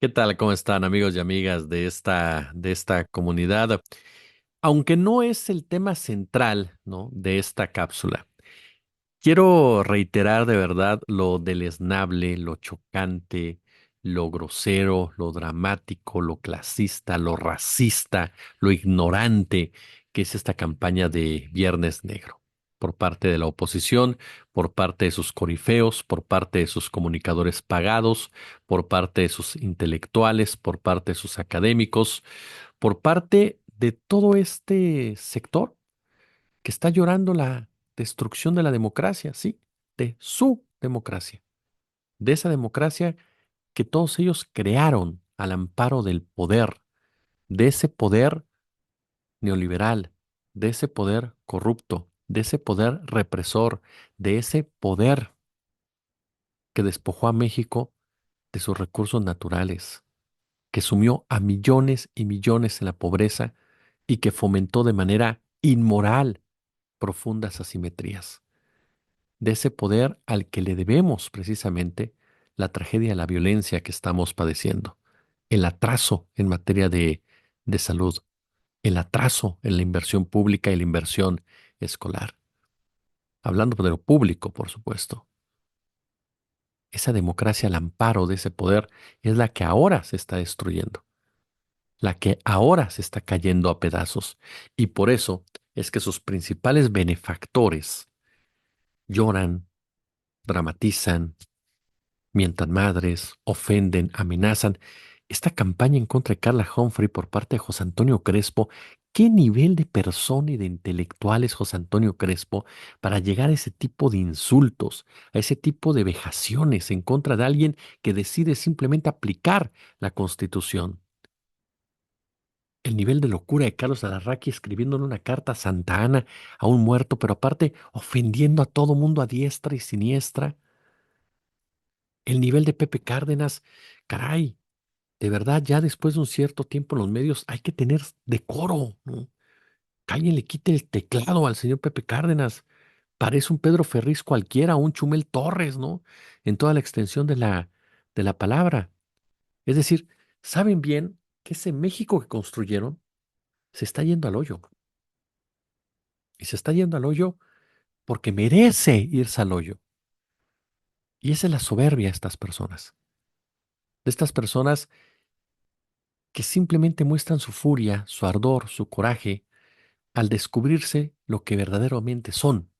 ¿Qué tal? ¿Cómo están amigos y amigas de esta comunidad? Aunque no es el tema central, ¿no?, de esta cápsula, quiero reiterar de verdad lo deleznable, lo chocante, lo grosero, lo dramático, lo clasista, lo racista, lo ignorante que es esta campaña de Viernes Negro por parte de la oposición, por parte de sus corifeos, por parte de sus comunicadores pagados, por parte de sus intelectuales, por parte de sus académicos, por parte de todo este sector que está llorando la destrucción de la democracia, sí, de su democracia, de esa democracia que todos ellos crearon al amparo del poder, de ese poder neoliberal, de ese poder corrupto, de ese poder represor, de ese poder que despojó a México de sus recursos naturales, que sumió a millones y millones en la pobreza y que fomentó de manera inmoral profundas asimetrías, de ese poder al que le debemos precisamente la tragedia de la violencia que estamos padeciendo, el atraso en materia de salud, el atraso en la inversión pública y la inversión escolar. Hablando de lo público, por supuesto. Esa democracia al amparo de ese poder es la que ahora se está destruyendo, la que ahora se está cayendo a pedazos. Y por eso es que sus principales benefactores lloran, dramatizan, mientan madres, ofenden, amenazan. Esta campaña en contra de Carla Humphrey por parte de José Antonio Crespo, ¿qué nivel de persona y de intelectual es José Antonio Crespo para llegar a ese tipo de insultos, a ese tipo de vejaciones en contra de alguien que decide simplemente aplicar la Constitución? El nivel de locura de Carlos Alarraqui escribiéndole una carta a Santa Ana, a un muerto, pero aparte ofendiendo a todo mundo a diestra y siniestra. El nivel de Pepe Cárdenas, caray. De verdad, ya después de un cierto tiempo en los medios hay que tener decoro, ¿no? Que alguien le quite el teclado al señor Pepe Cárdenas. Parece un Pedro Ferriz cualquiera, un Chumel Torres, ¿no? En toda la extensión de la palabra. Es decir, saben bien que ese México que construyeron se está yendo al hoyo. Y se está yendo al hoyo porque merece irse al hoyo. Y esa es la soberbia de estas personas. De estas personas que simplemente muestran su furia, su ardor, su coraje al descubrirse lo que verdaderamente son,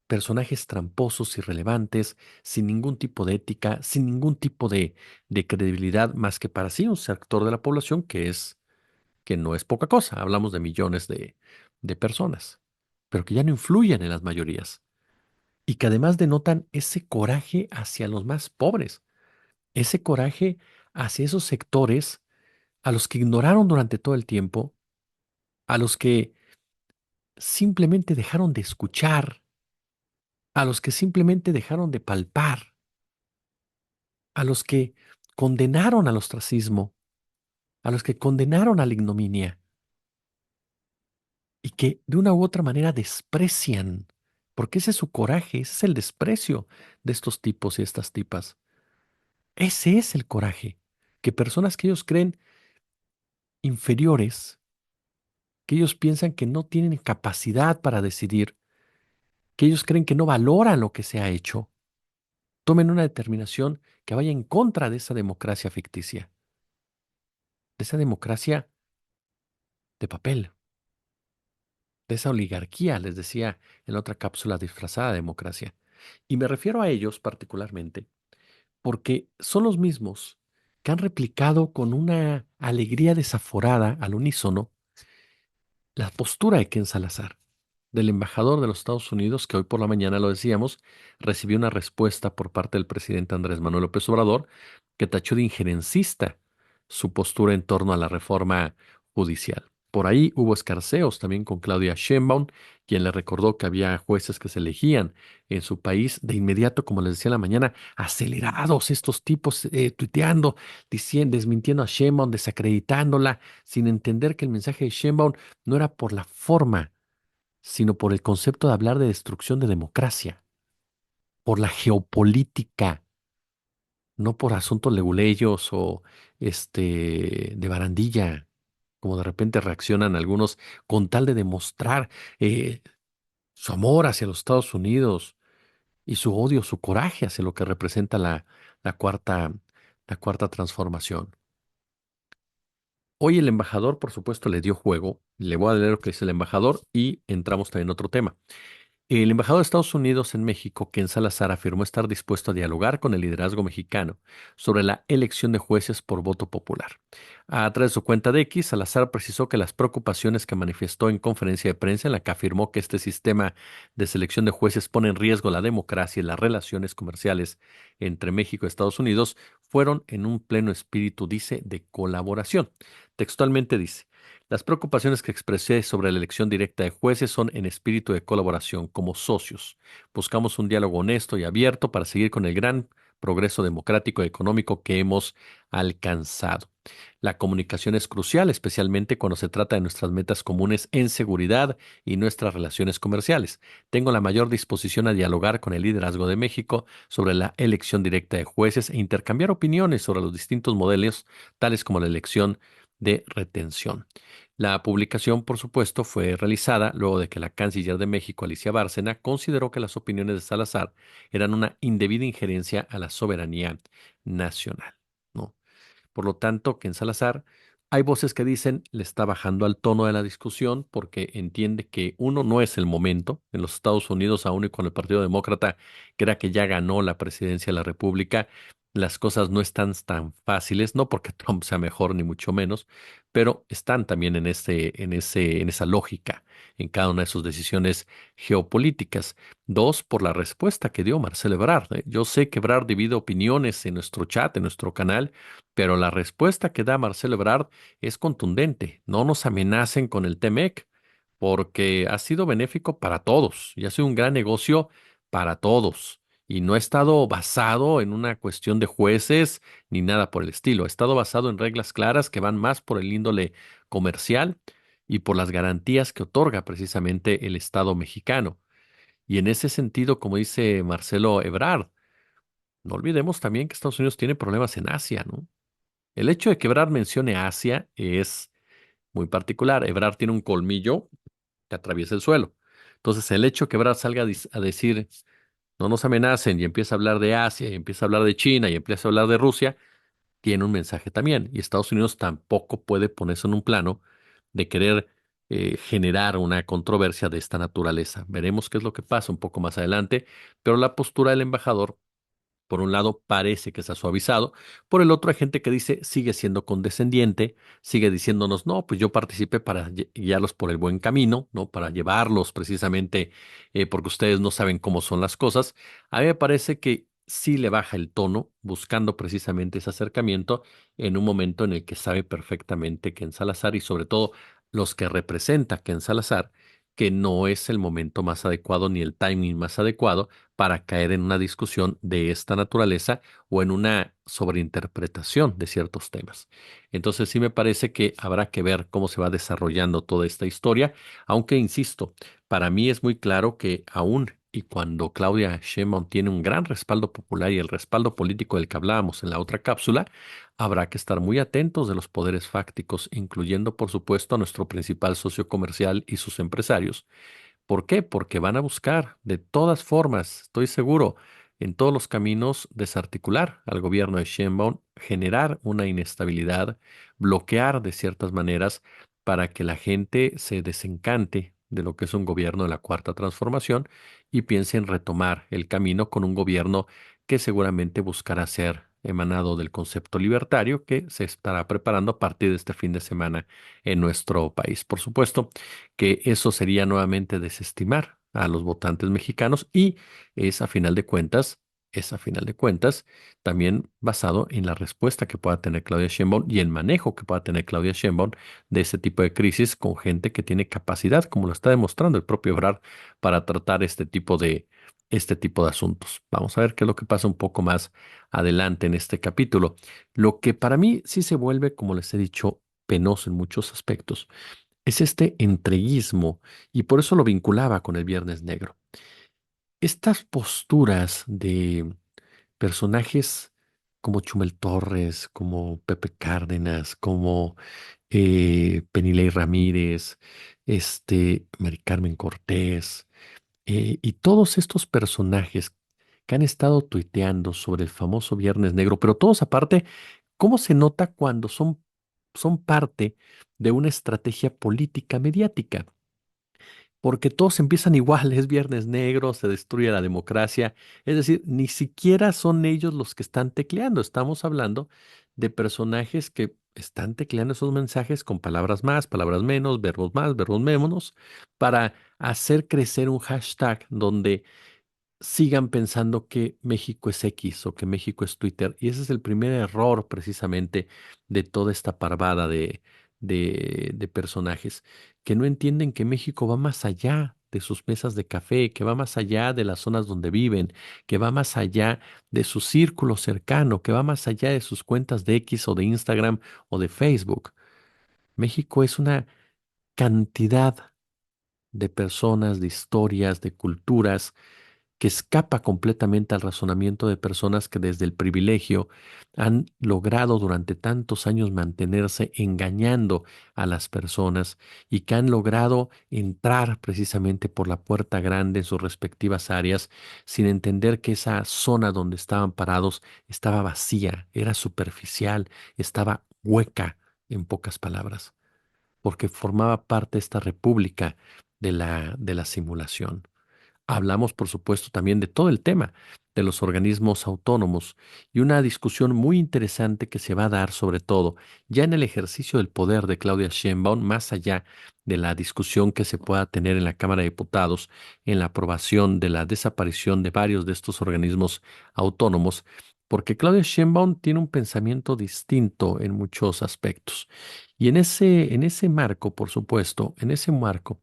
personajes tramposos, irrelevantes, sin ningún tipo de ética, sin ningún tipo de credibilidad, más que para sí un sector de la población que no es poca cosa, hablamos de millones de personas, pero que ya no influyen en las mayorías y que además denotan ese coraje hacia los más pobres, ese coraje hacia esos sectores a los que ignoraron durante todo el tiempo, a los que simplemente dejaron de escuchar, a los que simplemente dejaron de palpar, a los que condenaron al ostracismo, a los que condenaron a la ignominia y que de una u otra manera desprecian, porque ese es su coraje, ese es el desprecio de estos tipos y estas tipas. Ese es el coraje, que personas que ellos creen inferiores, que ellos piensan que no tienen capacidad para decidir, que ellos creen que no valoran lo que se ha hecho, tomen una determinación que vaya en contra de esa democracia ficticia, de esa democracia de papel, de esa oligarquía, les decía en la otra cápsula, disfrazada de democracia. Y me refiero a ellos particularmente porque son los mismos que han replicado con una alegría desaforada al unísono la postura de Ken Salazar, del embajador de los Estados Unidos, que hoy por la mañana lo decíamos, recibió una respuesta por parte del presidente Andrés Manuel López Obrador que tachó de injerencista su postura en torno a la reforma judicial. Por ahí hubo escarceos también con Claudia Sheinbaum, quien le recordó que había jueces que se elegían en su país de inmediato, como les decía en la mañana, acelerados estos tipos tuiteando, diciendo, desmintiendo a Sheinbaum, desacreditándola, sin entender que el mensaje de Sheinbaum no era por la forma, sino por el concepto de hablar de destrucción de democracia, por la geopolítica, no por asuntos leguleyos o de barandilla, como de repente reaccionan algunos con tal de demostrar eh, su amor hacia los Estados Unidos y su odio, su coraje hacia lo que representa la cuarta, la cuarta transformación. Hoy el embajador, por supuesto, le dio juego. Le voy a leer lo que dice el embajador y entramos también en otro tema. El embajador de Estados Unidos en México, Ken Salazar, afirmó estar dispuesto a dialogar con el liderazgo mexicano sobre la elección de jueces por voto popular. A través de su cuenta de X, Salazar precisó que las preocupaciones que manifestó en conferencia de prensa en la que afirmó que este sistema de selección de jueces pone en riesgo la democracia y las relaciones comerciales entre México y Estados Unidos fueron en un pleno espíritu, dice, de colaboración. Textualmente dice. Las preocupaciones que expresé sobre la elección directa de jueces son en espíritu de colaboración como socios. Buscamos un diálogo honesto y abierto para seguir con el gran progreso democrático y económico que hemos alcanzado. La comunicación es crucial, especialmente cuando se trata de nuestras metas comunes en seguridad y nuestras relaciones comerciales. Tengo la mayor disposición a dialogar con el liderazgo de México sobre la elección directa de jueces e intercambiar opiniones sobre los distintos modelos, tales como la elección de retención. La publicación, por supuesto, fue realizada luego de que la canciller de México, Alicia Bárcena, consideró que las opiniones de Salazar eran una indebida injerencia a la soberanía nacional, ¿no? Por lo tanto, que en Salazar hay voces que dicen le está bajando al tono de la discusión porque entiende que uno no es el momento. En los Estados Unidos, aún y con el Partido Demócrata crea que ya ganó la presidencia de la República, las cosas no están tan fáciles, no porque Trump sea mejor ni mucho menos, pero están también en esa lógica en cada una de sus decisiones geopolíticas. Dos, por la respuesta que dio Marcelo Ebrard. Yo sé que Ebrard divide opiniones en nuestro chat, en nuestro canal, pero la respuesta que da Marcelo Ebrard es contundente. No nos amenacen con el TEMEC, porque ha sido benéfico para todos y ha sido un gran negocio para todos. Y no ha estado basado en una cuestión de jueces ni nada por el estilo. Ha estado basado en reglas claras que van más por el índole comercial y por las garantías que otorga precisamente el Estado mexicano. Y en ese sentido, como dice Marcelo Ebrard, no olvidemos también que Estados Unidos tiene problemas en Asia, ¿no? El hecho de que Ebrard mencione Asia es muy particular. Ebrard tiene un colmillo que atraviesa el suelo. Entonces, el hecho de que Ebrard salga a decir no nos amenacen y empieza a hablar de Asia y empieza a hablar de China y empieza a hablar de Rusia, tiene un mensaje también. Y Estados Unidos tampoco puede ponerse en un plano de querer generar una controversia de esta naturaleza. Veremos qué es lo que pasa un poco más adelante, pero la postura del embajador por un lado, parece que se ha suavizado. Por el otro, hay gente que dice, sigue siendo condescendiente, sigue diciéndonos, no, pues yo participé para guiarlos por el buen camino, ¿no? Para llevarlos precisamente porque ustedes no saben cómo son las cosas. A mí me parece que sí le baja el tono, buscando precisamente ese acercamiento en un momento en el que sabe perfectamente que en Salazar y sobre todo los que representa que en Salazar, que no es el momento más adecuado ni el timing más adecuado para caer en una discusión de esta naturaleza o en una sobreinterpretación de ciertos temas. Entonces sí me parece que habrá que ver cómo se va desarrollando toda esta historia, aunque insisto, para mí es muy claro que aún y cuando Claudia Sheinbaum tiene un gran respaldo popular y el respaldo político del que hablábamos en la otra cápsula, habrá que estar muy atentos de los poderes fácticos, incluyendo por supuesto a nuestro principal socio comercial y sus empresarios. ¿Por qué? Porque van a buscar, de todas formas, estoy seguro, en todos los caminos desarticular al gobierno de Sheinbaum, generar una inestabilidad, bloquear de ciertas maneras para que la gente se desencante de lo que es un gobierno de la Cuarta Transformación y piense en retomar el camino con un gobierno que seguramente buscará ser emanado del concepto libertario que se estará preparando a partir de este fin de semana en nuestro país. Por supuesto, que eso sería nuevamente desestimar a los votantes mexicanos y es a final de cuentas, es a final de cuentas también basado en la respuesta que pueda tener Claudia Sheinbaum y el manejo que pueda tener Claudia Sheinbaum de ese tipo de crisis con gente que tiene capacidad, como lo está demostrando el propio Ebrard, para tratar este tipo de asuntos. Vamos a ver qué es lo que pasa un poco más adelante en este capítulo. Lo que para mí sí se vuelve, como les he dicho, penoso en muchos aspectos es este entreguismo y por eso lo vinculaba con el Viernes Negro. Estas posturas de personajes como Chumel Torres, como Pepe Cárdenas, como Penilei Ramírez, Mari Carmen Cortés, y todos estos personajes que han estado tuiteando sobre el famoso Viernes Negro, pero todos aparte, ¿cómo se nota cuando son parte de una estrategia política mediática? Porque todos empiezan igual, es Viernes Negro, se destruye la democracia, es decir, ni siquiera son ellos los que están tecleando, estamos hablando de personajes que están tecleando esos mensajes con palabras más, verbos menos, para hacer crecer un hashtag donde sigan pensando que México es X o que México es Twitter. Y ese es el primer error precisamente de toda esta parvada de personajes, que no entienden que México va más allá de sus mesas de café, que va más allá de las zonas donde viven, que va más allá de su círculo cercano, que va más allá de sus cuentas de X o de Instagram o de Facebook. México es una cantidad de personas, de historias, de culturas que escapa completamente al razonamiento de personas que desde el privilegio han logrado durante tantos años mantenerse engañando a las personas y que han logrado entrar precisamente por la puerta grande en sus respectivas áreas sin entender que esa zona donde estaban parados estaba vacía, era superficial, estaba hueca, en pocas palabras, porque formaba parte de esta república de la simulación. Hablamos, por supuesto, también de todo el tema de los organismos autónomos y una discusión muy interesante que se va a dar sobre todo ya en el ejercicio del poder de Claudia Sheinbaum, más allá de la discusión que se pueda tener en la Cámara de Diputados en la aprobación de la desaparición de varios de estos organismos autónomos, porque Claudia Sheinbaum tiene un pensamiento distinto en muchos aspectos. Y en ese marco, por supuesto, en ese marco,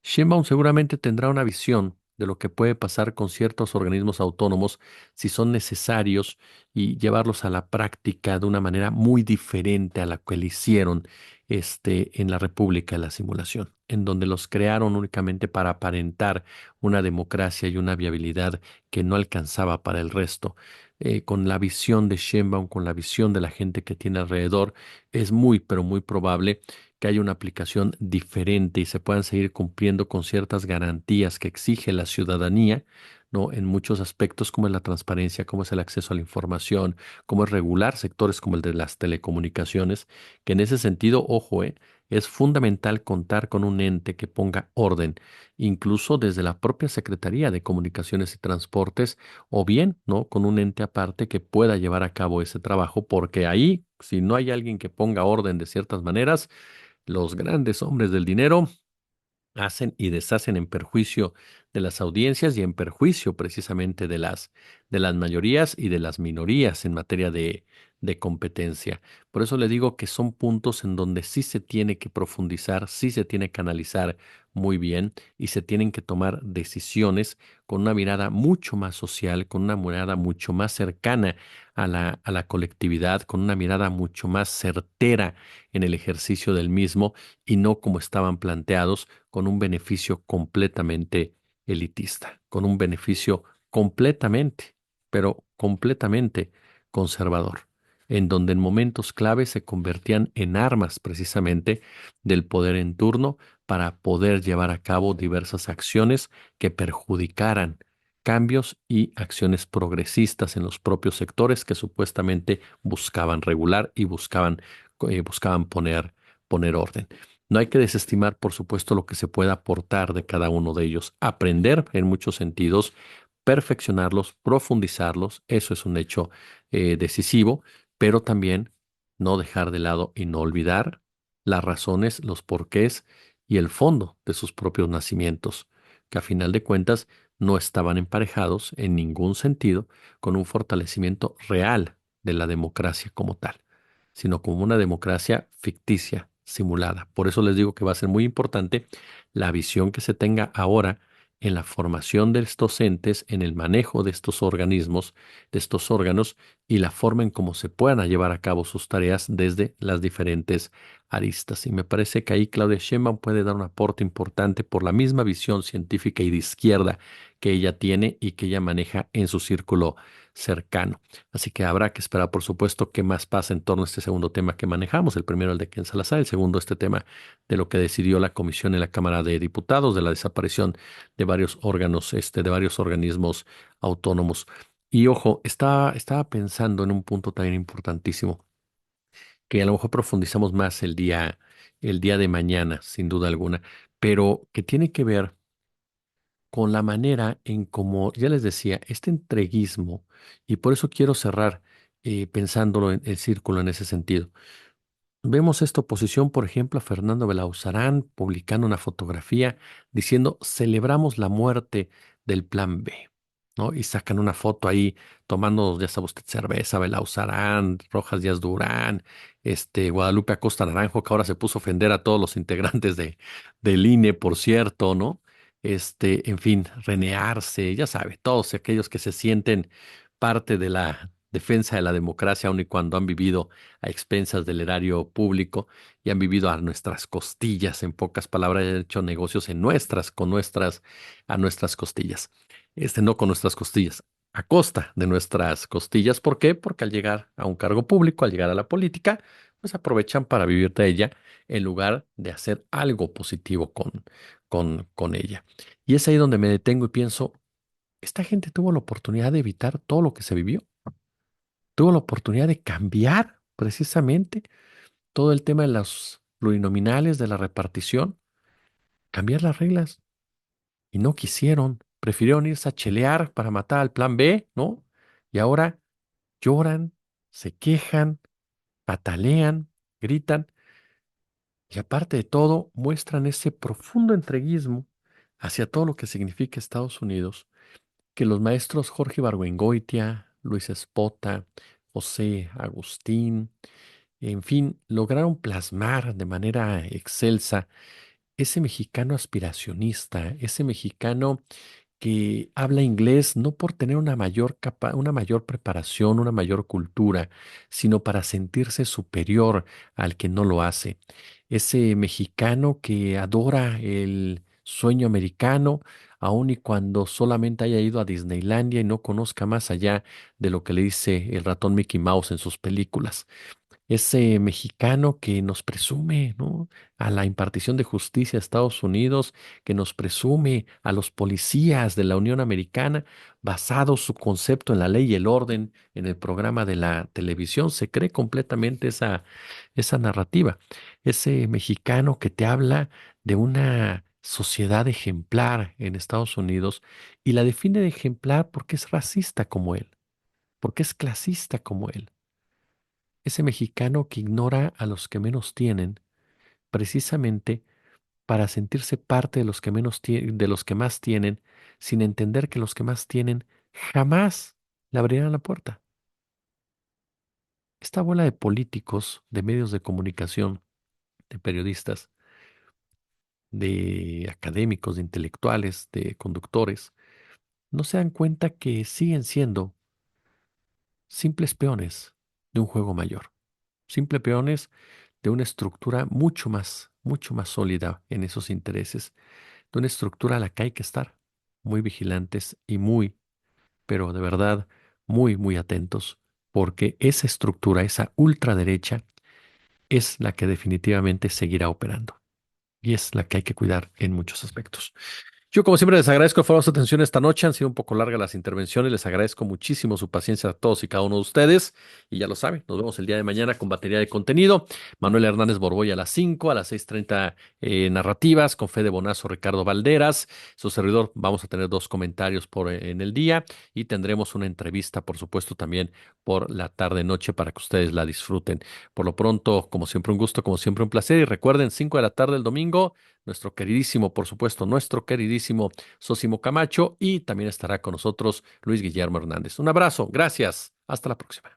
Sheinbaum seguramente tendrá una visión de lo que puede pasar con ciertos organismos autónomos si son necesarios y llevarlos a la práctica de una manera muy diferente a la que le hicieron en la República de la Simulación, en donde los crearon únicamente para aparentar una democracia y una viabilidad que no alcanzaba para el resto. Con la visión de Sheinbaum, con la visión de la gente que tiene alrededor, es muy, pero muy probable que haya una aplicación diferente y se puedan seguir cumpliendo con ciertas garantías que exige la ciudadanía, ¿no? En muchos aspectos, como es la transparencia, como es el acceso a la información, como es regular sectores como el de las telecomunicaciones, que en ese sentido, ojo, es fundamental contar con un ente que ponga orden, incluso desde la propia Secretaría de Comunicaciones y Transportes, o bien, ¿no? Con un ente aparte que pueda llevar a cabo ese trabajo, porque ahí, si no hay alguien que ponga orden de ciertas maneras, los grandes hombres del dinero hacen y deshacen en perjuicio de las audiencias y en perjuicio precisamente de las mayorías y de las minorías en materia de competencia. Por eso le digo que son puntos en donde sí se tiene que profundizar, sí se tiene que analizar muy bien y se tienen que tomar decisiones con una mirada mucho más social, con una mirada mucho más cercana a la colectividad, con una mirada mucho más certera en el ejercicio del mismo y no como estaban planteados con un beneficio completamente elitista, con un beneficio completamente, pero completamente conservador, en donde en momentos clave se convertían en armas precisamente del poder en turno para poder llevar a cabo diversas acciones que perjudicaran cambios y acciones progresistas en los propios sectores que supuestamente buscaban regular y buscaban poner orden. No hay que desestimar, por supuesto, lo que se pueda aportar de cada uno de ellos. Aprender en muchos sentidos, perfeccionarlos, profundizarlos, eso es un hecho decisivo, pero también no dejar de lado y no olvidar las razones, los porqués y el fondo de sus propios nacimientos, que a final de cuentas no estaban emparejados en ningún sentido con un fortalecimiento real de la democracia como tal, sino como una democracia ficticia, simulada. Por eso les digo que va a ser muy importante la visión que se tenga ahora en la formación de estos entes, en el manejo de estos organismos, de estos órganos y la forma en cómo se puedan llevar a cabo sus tareas desde las diferentes aristas. Y me parece que ahí Claudia Sheinbaum puede dar un aporte importante por la misma visión científica y de izquierda que ella tiene y que ella maneja en su círculo cercano. Así que habrá que esperar, por supuesto, qué más pasa en torno a este segundo tema que manejamos. El primero, el de Ken Salazar, el segundo, este tema de lo que decidió la comisión en la Cámara de Diputados, de la desaparición de varios órganos, de varios organismos autónomos. Y ojo, estaba pensando en un punto también importantísimo, que a lo mejor profundizamos más el día de mañana, sin duda alguna, pero que tiene que ver con la manera en cómo, ya les decía, este entreguismo, y por eso quiero cerrar pensándolo en el círculo en ese sentido. Vemos esta oposición, por ejemplo, a Fernando Belauzarán publicando una fotografía diciendo celebramos la muerte del Plan B, ¿no? Y sacan una foto ahí tomando, ya sabe usted, cerveza, Belauzarán, Rojas Díaz Durán, Guadalupe Acosta Naranjo, que ahora se puso a ofender a todos los integrantes del INE, por cierto, ¿no? En fin, René Arce, ya sabe, todos aquellos que se sienten parte de la defensa de la democracia, aun y cuando han vivido a expensas del erario público y han vivido a nuestras costillas, en pocas palabras, han hecho negocios a nuestras costillas. No con nuestras costillas, a costa de nuestras costillas. ¿Por qué? Porque al llegar a un cargo público, al llegar a la política, pues aprovechan para vivir de ella en lugar de hacer algo positivo con ella. Y es ahí donde me detengo y pienso, esta gente tuvo la oportunidad de evitar todo lo que se vivió, tuvo la oportunidad de cambiar precisamente todo el tema de los plurinominales, de la repartición, cambiar las reglas y no quisieron, prefirieron irse a chelear para matar al plan B, ¿no? Y ahora lloran, se quejan, patalean, gritan y aparte de todo muestran ese profundo entreguismo hacia todo lo que significa Estados Unidos, que los maestros Jorge Ibargüengoitia, Luis Espota, José Agustín, en fin, lograron plasmar de manera excelsa ese mexicano aspiracionista, ese mexicano que habla inglés no por tener una mayor preparación, una mayor cultura, sino para sentirse superior al que no lo hace. Ese mexicano que adora el sueño americano, aun y cuando solamente haya ido a Disneylandia y no conozca más allá de lo que le dice el ratón Mickey Mouse en sus películas, ese mexicano que nos presume, ¿no? A la impartición de justicia a Estados Unidos, que nos presume a los policías de la Unión Americana, basado su concepto en la ley y el orden en el programa de la televisión, se cree completamente esa narrativa. Ese mexicano que te habla de una sociedad ejemplar en Estados Unidos y la define de ejemplar porque es racista como él, porque es clasista como él, ese mexicano que ignora a los que menos tienen, precisamente para sentirse parte de los que de los que más tienen, sin entender que los que más tienen jamás le abrirán la puerta. Esta bola de políticos, de medios de comunicación, de periodistas, de académicos, de intelectuales, de conductores, no se dan cuenta que siguen siendo simples peones de un juego mayor, simples peones de una estructura mucho más sólida en esos intereses, de una estructura a la que hay que estar muy vigilantes y muy, pero de verdad, muy atentos, porque esa estructura, esa ultraderecha, es la que definitivamente seguirá operando y es la que hay que cuidar en muchos aspectos. Yo, como siempre, les agradezco por su atención esta noche. Han sido un poco largas las intervenciones. Les agradezco muchísimo su paciencia a todos y cada uno de ustedes. Y ya lo saben, nos vemos el día de mañana con batería de contenido. Manuel Hernández Borboy a las 5, a las 6:30 narrativas, con Fede Bonazo, Ricardo Valderas. Su servidor, vamos a tener dos comentarios en el día y tendremos una entrevista, por supuesto, también por la tarde-noche para que ustedes la disfruten. Por lo pronto, como siempre, un gusto, como siempre, un placer. Y recuerden, 5 de la tarde el domingo nuestro queridísimo, por supuesto, nuestro queridísimo Sosimo Camacho y también estará con nosotros Luis Guillermo Hernández. Un abrazo, gracias, hasta la próxima.